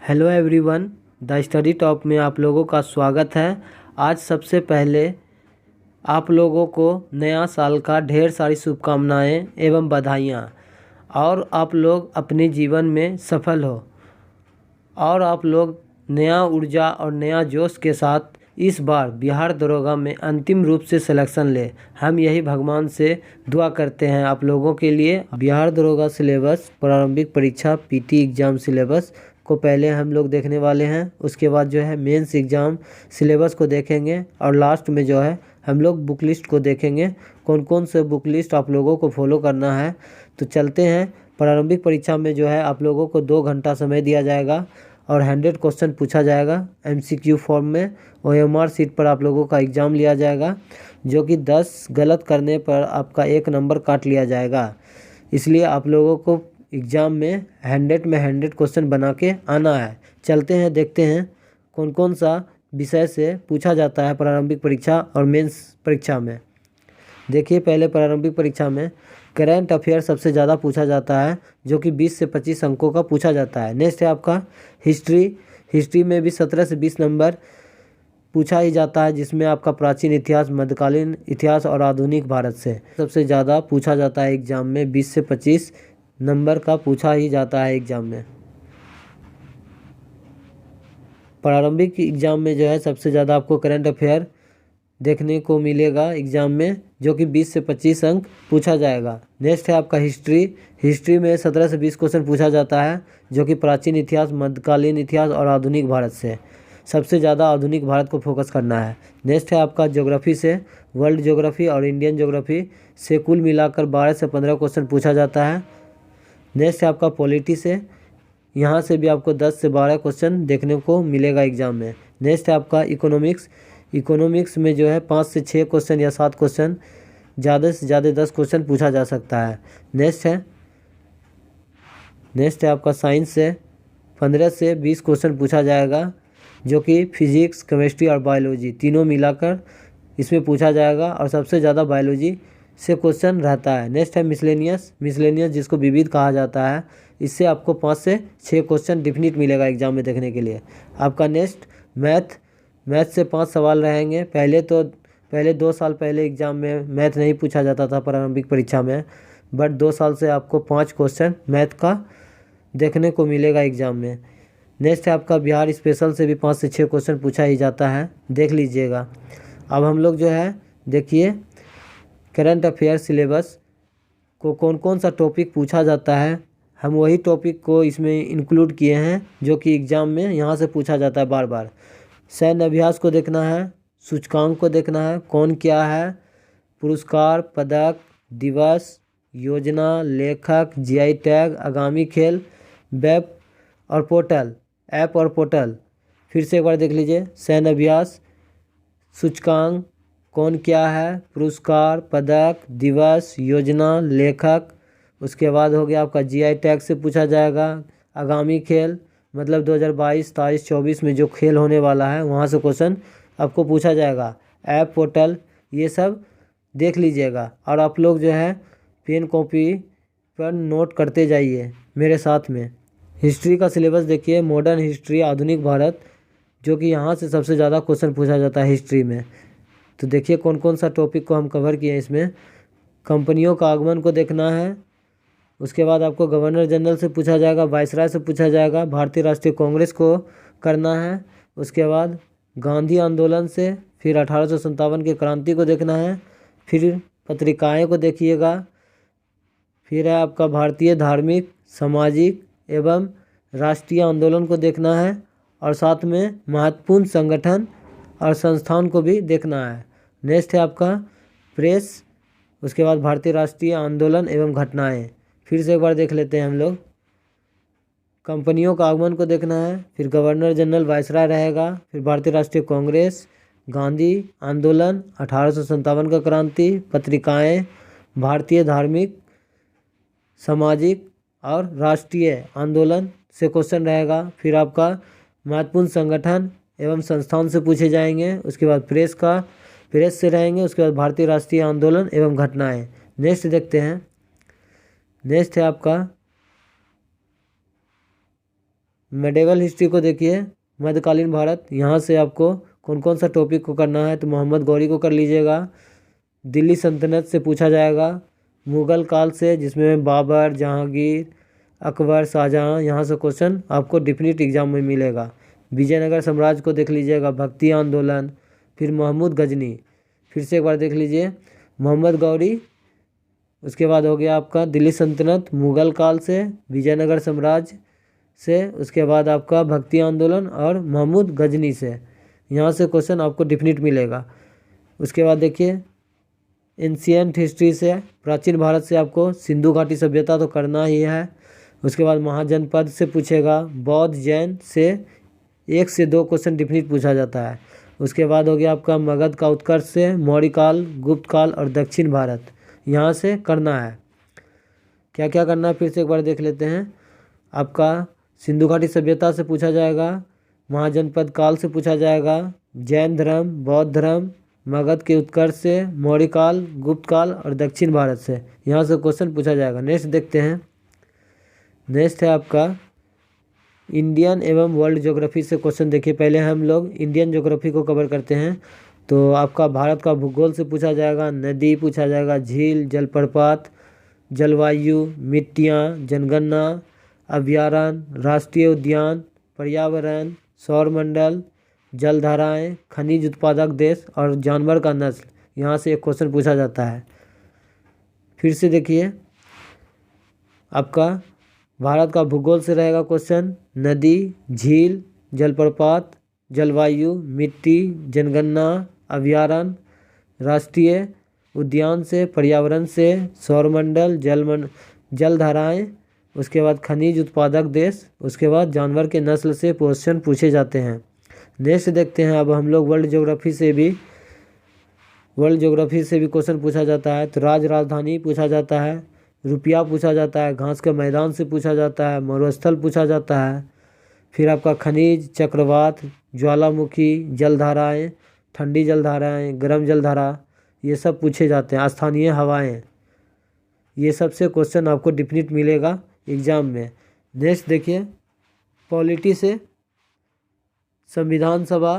Hello everyone, the study top में आप लोगों का स्वागत है। आज सबसे पहले आप लोगों को नया साल का ढेर सारी शुभकामनाएं एवं बधाइयाँ, और आप लोग अपने जीवन में सफल हो और आप लोग नया ऊर्जा और नया जोश के साथ इस बार बिहार दरोगा में अंतिम रूप से सिलेक्शन ले। हम यही भगवान से दुआ करते हैं आप लोगों के लिए। बिहार दरोगा सिलेबस, प्रारंभिक परीक्षा पीटी एग्ज़ाम सिलेबस को पहले हम लोग देखने वाले हैं। उसके बाद जो है मेंस एग्ज़ाम सिलेबस को देखेंगे, और लास्ट में जो है हम लोग बुक लिस्ट को देखेंगे, कौन कौन से बुक लिस्ट आप लोगों को फॉलो करना है। तो चलते हैं। प्रारंभिक परीक्षा में जो है आप लोगों को 2 घंटा समय दिया जाएगा और 100 क्वेश्चन पूछा जाएगा एमसीक्यू फॉर्म में। ओएमआर सीट पर आप लोगों का एग्ज़ाम लिया जाएगा, जो कि 10 गलत करने पर आपका 1 नंबर काट लिया जाएगा। इसलिए आप लोगों को एग्ज़ाम में 100 क्वेश्चन बना के आना है। चलते हैं, देखते हैं कौन कौन सा विषय से पूछा जाता है प्रारंभिक परीक्षा और मेंस परीक्षा में। देखिए, पहले प्रारंभिक परीक्षा में करंट अफेयर सबसे ज़्यादा पूछा जाता है, जो कि 20 से 25 अंकों का पूछा जाता है। नेक्स्ट है आपका हिस्ट्री में भी 17 से 20 नंबर पूछा ही जाता है, जिसमें आपका प्राचीन इतिहास, मध्यकालीन इतिहास और आधुनिक भारत से सबसे ज़्यादा पूछा जाता है एग्ज़ाम में। 20 से 25 नंबर का पूछा ही जाता है एग्ज़ाम में। प्रारंभिक एग्ज़ाम में जो है सबसे ज़्यादा आपको करंट अफेयर देखने को मिलेगा एग्ज़ाम में, जो कि 20 से 25 अंक पूछा जाएगा। नेक्स्ट है आपका हिस्ट्री में 17 से 20 क्वेश्चन पूछा जाता है, जो कि प्राचीन इतिहास, मध्यकालीन इतिहास और आधुनिक भारत से सबसे ज़्यादा आधुनिक भारत को फोकस करना है। नेक्स्ट है आपका ज्योग्राफी से, वर्ल्ड ज्योग्राफी और इंडियन ज्योग्राफी से कुल मिलाकर 12 से 15 क्वेश्चन पूछा जाता है। नेक्स्ट है आपका पॉलिटी से, यहाँ से भी आपको 10 से 12 क्वेश्चन देखने को मिलेगा एग्ज़ाम में। नेक्स्ट है आपका इकोनॉमिक्स में जो है 5 से 6 क्वेश्चन या 7 क्वेश्चन, ज़्यादा से ज़्यादा 10 क्वेश्चन पूछा जा सकता है। नेक्स्ट है आपका साइंस से 15 से 20 क्वेश्चन पूछा जाएगा, जो कि फिजिक्स, केमिस्ट्री और बायोलॉजी तीनों मिलाकर इसमें पूछा जाएगा, और सबसे ज़्यादा बायोलॉजी से क्वेश्चन रहता है। नेक्स्ट है मिसलेनियस जिसको विविध कहा जाता है। इससे आपको 5 से 6 क्वेश्चन डिफिनिट मिलेगा एग्जाम में देखने के लिए। आपका नेक्स्ट मैथ से 5 सवाल रहेंगे। पहले 2 साल पहले एग्ज़ाम में मैथ नहीं पूछा जाता था प्रारंभिक परीक्षा में, बट 2 साल से आपको 5 क्वेश्चन मैथ का देखने को मिलेगा एग्ज़ाम में। नेक्स्ट है आपका बिहार स्पेशल से भी 5 से 6 क्वेश्चन पूछा ही जाता है, देख लीजिएगा। अब हम लोग जो है देखिए करंट अफेयर सिलेबस को कौन कौन सा टॉपिक पूछा जाता है, हम वही टॉपिक को इसमें इंक्लूड किए हैं, जो कि एग्ज़ाम में यहाँ से पूछा जाता है बार बार। सैन्य अभ्यास को देखना है, सूचकांक को देखना है, कौन क्या है, पुरस्कार, पदक, दिवस, योजना, लेखक, जीआई टैग, आगामी खेल, वेब और पोर्टल, ऐप और पोर्टल। फिर से एक बार देख लीजिए, सैन्य अभ्यास, सूचकांक, कौन क्या है, पुरस्कार, पदक, दिवस, योजना, लेखक। उसके बाद हो गया आपका जीआई टैग से पूछा जाएगा। आगामी खेल मतलब 2022, 23, 24 में जो खेल होने वाला है वहाँ से क्वेश्चन आपको पूछा जाएगा। ऐप, पोर्टल, ये सब देख लीजिएगा, और आप लोग जो है पेन कॉपी पर नोट करते जाइए मेरे साथ में। हिस्ट्री का सिलेबस देखिए, मॉडर्न हिस्ट्री, आधुनिक भारत, जो कि यहाँ से सबसे ज़्यादा क्वेश्चन पूछा जाता है हिस्ट्री में। तो देखिए कौन कौन सा टॉपिक को हम कवर किए हैं इसमें। कंपनियों का आगमन को देखना है। उसके बाद आपको गवर्नर जनरल से पूछा जाएगा, वायसराय से पूछा जाएगा, भारतीय राष्ट्रीय कांग्रेस को करना है। उसके बाद गांधी आंदोलन से, फिर 1857 की क्रांति को देखना है, फिर पत्रिकाएं को देखिएगा, फिर है आपका भारतीय धार्मिक, सामाजिक एवं राष्ट्रीय आंदोलन को देखना है, और साथ में महत्वपूर्ण संगठन और संस्थान को भी देखना है। नेक्स्ट है आपका प्रेस, उसके बाद भारतीय राष्ट्रीय आंदोलन एवं घटनाएं। फिर से एक बार देख लेते हैं हम लोग। कंपनियों का आगमन को देखना है, फिर गवर्नर जनरल वायसराय रहेगा, फिर भारतीय राष्ट्रीय कांग्रेस, गांधी आंदोलन, 1857 का क्रांति, पत्रिकाएं, भारतीय धार्मिक, सामाजिक और राष्ट्रीय आंदोलन से क्वेश्चन रहेगा। फिर आपका महत्वपूर्ण संगठन एवं संस्थान से पूछे जाएंगे। उसके बाद प्रेस से रहेंगे। उसके बाद भारतीय राष्ट्रीय आंदोलन एवं घटनाएं। नेक्स्ट देखते हैं। नेक्स्ट है आपका मेडिवल हिस्ट्री को देखिए, मध्यकालीन भारत, यहाँ से आपको कौन कौन सा टॉपिक को करना है तो मोहम्मद गौरी को कर लीजिएगा। दिल्ली सल्तनत से पूछा जाएगा। मुग़ल काल से, जिसमें बाबर, जहांगीर, अकबर, शाहजहाँ, यहाँ से क्वेश्चन आपको डिफिनिट एग्जाम में मिलेगा। विजयनगर साम्राज्य को देख लीजिएगा, भक्ति आंदोलन, फिर महमूद गजनी, फिर से एक बार देख लीजिए, मोहम्मद गौरी, उसके बाद हो गया आपका दिल्ली सल्तनत मुग़ल काल से, विजयनगर साम्राज्य से, उसके बाद आपका भक्ति आंदोलन और महमूद गजनी से, यहाँ से क्वेश्चन आपको डिफिनिट मिलेगा। उसके बाद देखिए एंशियंट हिस्ट्री से, प्राचीन भारत से आपको सिंधु घाटी सभ्यता तो करना ही है। उसके बाद महाजनपद से पूछेगा, बौद्ध जैन से 1 से 2 क्वेश्चन डिफिनिट पूछा जाता है। उसके बाद हो गया आपका मगध का उत्कर्ष से, मौर्य काल, गुप्त काल और दक्षिण भारत, यहाँ से करना है। क्या क्या करना है फिर से एक बार देख लेते हैं। आपका सिंधु घाटी सभ्यता से पूछा जाएगा, महाजनपद काल से पूछा जाएगा, जैन धर्म, बौद्ध धर्म, मगध के उत्कर्ष से, मौर्य काल, गुप्त काल और दक्षिण भारत से, यहाँ से क्वेश्चन पूछा जाएगा। नेक्स्ट देखते हैं। नेक्स्ट है आपका इंडियन एवं वर्ल्ड ज्योग्राफी से क्वेश्चन। देखिए पहले हम लोग इंडियन ज्योग्राफी को कवर करते हैं। तो आपका भारत का भूगोल से पूछा जाएगा, नदी पूछा जाएगा, झील, जलप्रपात, जलवायु, मिट्टियाँ, जनगणना, अभयारण्य, राष्ट्रीय उद्यान, पर्यावरण, सौरमंडल, जलधाराएं, खनिज उत्पादक देश और जानवर का नस्ल, यहाँ से एक क्वेश्चन पूछा जाता है। फिर से देखिए आपका भारत का भूगोल से रहेगा क्वेश्चन, नदी, झील, जलप्रपात, जलवायु, मिट्टी, जनगणना, अभयारण्य, राष्ट्रीय उद्यान से, पर्यावरण से, सौरमंडल, जलधाराएं, उसके बाद खनिज उत्पादक देश, उसके बाद जानवर के नस्ल से क्वेश्चन पूछे जाते हैं। नेक्स्ट देखते हैं अब हम लोग वर्ल्ड ज्योग्राफी से भी क्वेश्चन पूछा जाता है। तो राजधानी पूछा जाता है, रुपया पूछा जाता है, घास के मैदान से पूछा जाता है, मरुस्थल पूछा जाता है, फिर आपका खनिज, चक्रवात, ज्वालामुखी, जलधाराएं, ठंडी जलधाराएं, गर्म जलधारा, ये सब पूछे जाते हैं। स्थानीय हवाएं, ये सब से क्वेश्चन आपको डिफिनिट मिलेगा एग्जाम में। नेक्स्ट देखिए पॉलिटी से, संविधान सभा,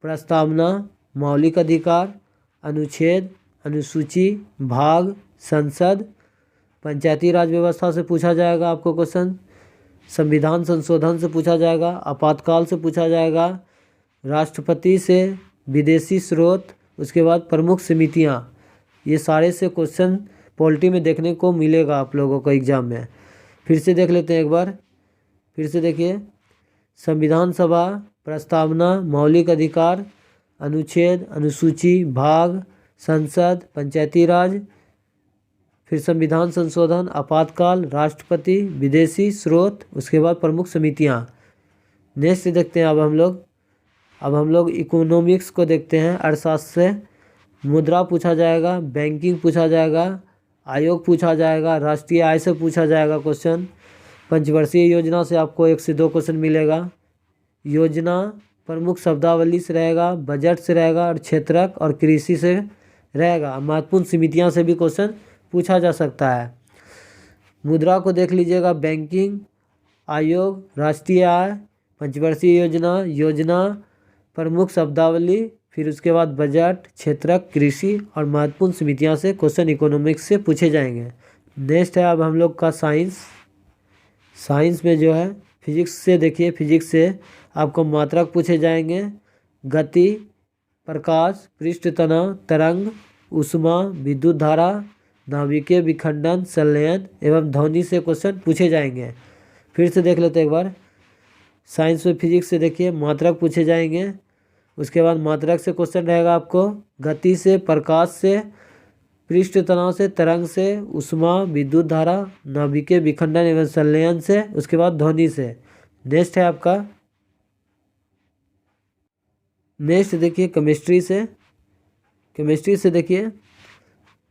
प्रस्तावना, मौलिक अधिकार, अनुच्छेद, अनुसूची, भाग, संसद, पंचायती राज व्यवस्था से पूछा जाएगा आपको क्वेश्चन, संविधान संशोधन से पूछा जाएगा, आपातकाल से पूछा जाएगा, राष्ट्रपति से, विदेशी स्रोत, उसके बाद प्रमुख समितियां, ये सारे से क्वेश्चन पॉलिटी में देखने को मिलेगा आप लोगों को एग्जाम में। फिर से देख लेते हैं एक बार। फिर से देखिए संविधान सभा, प्रस्तावना, मौलिक अधिकार, अनुच्छेद, अनुसूची, भाग, संसद, पंचायती राज, फिर संविधान संशोधन, आपातकाल, राष्ट्रपति, विदेशी स्रोत, उसके बाद प्रमुख समितियां। नेक्स्ट देखते हैं अब हम लोग इकोनॉमिक्स को देखते हैं। अर्थशास्त्र से मुद्रा पूछा जाएगा, बैंकिंग पूछा जाएगा, आयोग पूछा जाएगा, राष्ट्रीय आय से पूछा जाएगा क्वेश्चन, पंचवर्षीय योजना से आपको 1 से 2 क्वेश्चन मिलेगा, योजना प्रमुख शब्दावली से रहेगा, बजट से रहेगा और क्षेत्रक और कृषि से रहेगा। महत्वपूर्ण समितियां से भी क्वेश्चन पूछा जा सकता है। मुद्रा को देख लीजिएगा, बैंकिंग, आयोग, राष्ट्रीय आय, पंचवर्षीय योजना, प्रमुख शब्दावली, फिर उसके बाद बजट, क्षेत्रक, कृषि और महत्वपूर्ण समितियां से क्वेश्चन इकोनॉमिक्स से पूछे जाएंगे। नेक्स्ट है अब हम लोग का साइंस में जो है फिजिक्स से देखिए, फिजिक्स से आपको मात्रक पूछे जाएंगे, गति, प्रकाश, पृष्ठ तनाव, तरंग, ऊष्मा, विद्युत धारा, नाभिकीय विखंडन, संलयन एवं ध्वनि से क्वेश्चन पूछे जाएंगे। फिर से देख लेते हैं एक बार। साइंस में फिजिक्स से देखिए मात्रक पूछे जाएंगे, उसके बाद मात्रक से क्वेश्चन रहेगा आपको गति से, प्रकाश से, पृष्ठ तनाव से, तरंग से, ऊष्मा, विद्युत धारा, नाभिकीय विखंडन एवं संलयन से, उसके बाद ध्वनि से। नेक्स्ट है आपका देखिए केमिस्ट्री से देखिए,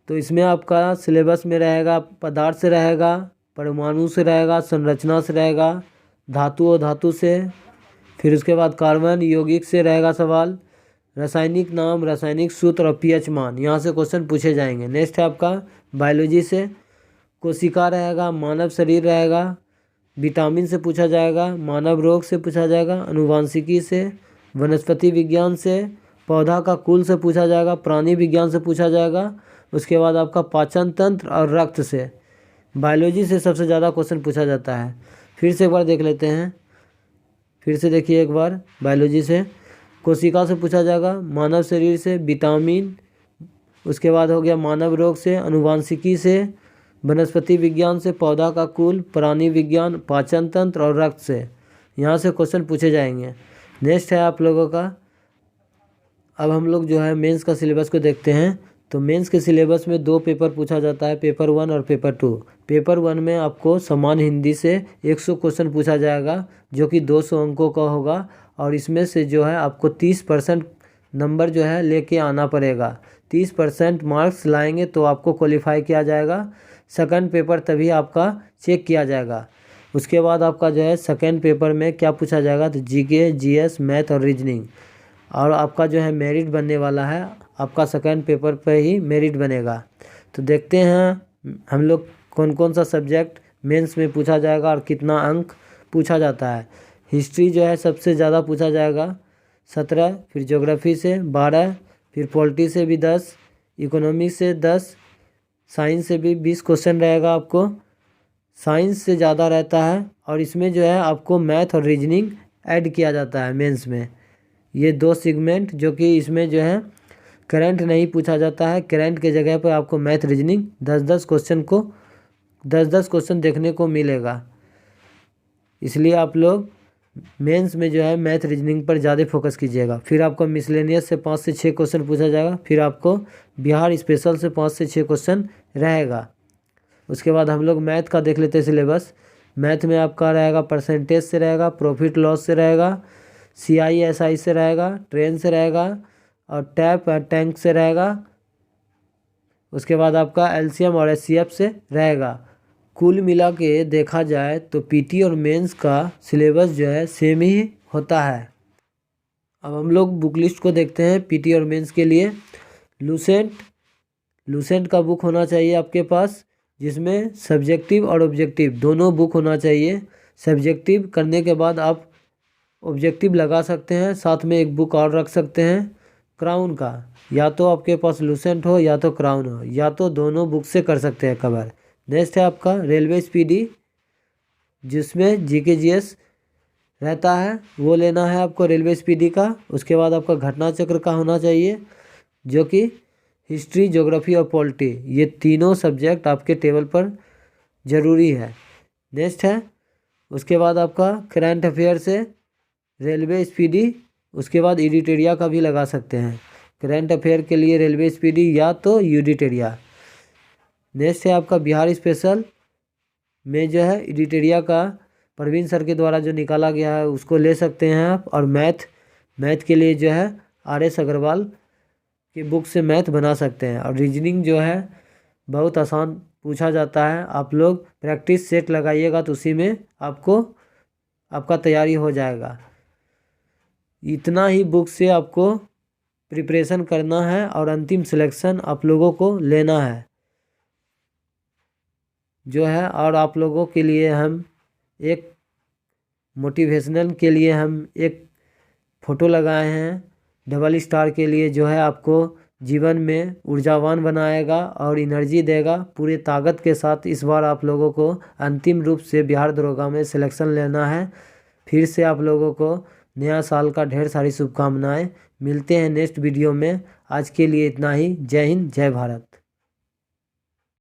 तो इसमें आपका सिलेबस में रहेगा पदार्थ से रहेगा, परमाणु से रहेगा, संरचना से रहेगा, धातु और धातु से, फिर उसके बाद कार्बन यौगिक से रहेगा सवाल, रासायनिक नाम, रासायनिक सूत्र और पीएच मान, यहाँ से क्वेश्चन पूछे जाएंगे। नेक्स्ट है आपका बायोलॉजी से, कोशिका रहेगा, मानव शरीर रहेगा, विटामिन से पूछा जाएगा, मानव रोग से पूछा जाएगा, आनुवांशिकी से, वनस्पति विज्ञान से, पौधा का कुल से पूछा जाएगा, प्राणी विज्ञान से पूछा जाएगा। उसके बाद आपका पाचन तंत्र और रक्त से, बायोलॉजी से सबसे ज़्यादा क्वेश्चन पूछा जाता है। फिर से एक बार देख लेते हैं, फिर से देखिए एक बार। बायोलॉजी से कोशिका से पूछा जाएगा, मानव शरीर से विटामिन, उसके बाद हो गया मानव रोग से, आनुवांशिकी से, वनस्पति विज्ञान से, पौधा का कुल, प्राणी विज्ञान, पाचन तंत्र और रक्त से। यहाँ से क्वेश्चन पूछे जाएंगे। नेक्स्ट है आप लोगों का, अब हम लोग जो है मेंस का सिलेबस को देखते हैं। तो मेंस के सिलेबस में 2 पेपर पूछा जाता है, पेपर 1 और पेपर 2। पेपर 1 में आपको सामान्य हिंदी से 100 क्वेश्चन पूछा जाएगा, जो कि 200 अंकों का होगा, और इसमें से जो है आपको 30% नंबर जो है लेके आना पड़ेगा। 30% मार्क्स लाएंगे तो आपको क्वालिफाई किया जाएगा। सेकंड पेपर तभी आपका चेक किया जाएगा। उसके बाद आपका जो है सेकंड पेपर में क्या पूछा जाएगा, तो जीके, जीएस, मैथ और रीजनिंग, और आपका जो है मेरिट बनने वाला है। आपका सेकंड पेपर पे ही मेरिट बनेगा। तो देखते हैं हम लोग कौन कौन सा सब्जेक्ट मेंस में पूछा जाएगा और कितना अंक पूछा जाता है। हिस्ट्री जो है सबसे ज़्यादा पूछा जाएगा 17, फिर ज्योग्राफी से 12, फिर पॉलिटी से भी 10, इकोनॉमिक्स से 10, साइंस से भी 20 क्वेश्चन रहेगा आपको। साइंस से ज़्यादा रहता है, और इसमें जो है आपको मैथ और रीजनिंग ऐड किया जाता है मेंस में। ये 2 सेगमेंट जो कि इसमें जो है करंट नहीं पूछा जाता है। करंट के जगह पर आपको मैथ रीजनिंग 10-10 क्वेश्चन देखने को मिलेगा। इसलिए आप लोग मेंस में जो है मैथ रीजनिंग पर ज़्यादा फोकस कीजिएगा। फिर आपको मिसलेनियस से 5 से 6 क्वेश्चन पूछा जाएगा। फिर आपको बिहार स्पेशल से 5 से 6 क्वेश्चन रहेगा। उसके बाद हम लोग मैथ का देख लेते हैं सिलेबस। मैथ में आपका रहेगा परसेंटेज से रहेगा, प्रॉफिट लॉस से रहेगा, CISI से रहेगा, ट्रेन से रहेगा, और टैप और टैंक से रहेगा। उसके बाद आपका LCM और HCF से रहेगा। कुल मिला के देखा जाए तो PT और मेंस का सिलेबस जो है सेम ही होता है। अब हम लोग बुक लिस्ट को देखते हैं PT और मेंस के लिए। लूसेंट का बुक होना चाहिए आपके पास, जिसमें सब्जेक्टिव और ऑब्जेक्टिव दोनों बुक होना चाहिए। सब्जेक्टिव करने के बाद आप ऑब्जेक्टिव लगा सकते हैं, साथ में एक बुक और रख सकते हैं क्राउन का। या तो आपके पास लूसेंट हो या तो क्राउन हो, या तो दोनों बुक से कर सकते हैं कवर। नेक्स्ट है आपका रेलवे स्पीडी, जिसमें GK GS रहता है, वो लेना है आपको रेलवे स्पीडी का। उसके बाद आपका घटना चक्र का होना चाहिए, जो कि हिस्ट्री, ज्योग्राफी और पॉलिटी, ये तीनों सब्जेक्ट आपके टेबल पर ज़रूरी है। नेक्स्ट है उसके बाद आपका करंट अफेयर से रेलवे स्पीडी, उसके बाद एडिटोरिया का भी लगा सकते हैं। करंट अफेयर के लिए रेलवे स्पीडी या तो एडिटोरिया। नेक्स्ट है आपका बिहार स्पेशल में जो है एडिटोरिया का प्रवीण सर के द्वारा जो निकाला गया है उसको ले सकते हैं आप। और मैथ के लिए जो है RS अग्रवाल की बुक से मैथ बना सकते हैं। और रीजनिंग जो है बहुत आसान पूछा जाता है। आप लोग प्रैक्टिस सेट लगाइएगा तो उसी में आपका तैयारी हो जाएगा। इतना ही बुक से आपको प्रिपरेशन करना है और अंतिम सिलेक्शन आप लोगों को लेना है जो है। और आप लोगों के लिए हम एक मोटिवेशनल के लिए हम एक फ़ोटो लगाए हैं डबल स्टार के लिए, जो है आपको जीवन में ऊर्जावान बनाएगा और एनर्जी देगा पूरे ताकत के साथ। इस बार आप लोगों को अंतिम रूप से बिहार दरोगा में सिलेक्शन लेना है। फिर से आप लोगों को नया साल का ढेर सारी शुभकामनाएं। मिलते हैं नेक्स्ट वीडियो में। आज के लिए इतना ही। जय हिंद, जय भारत।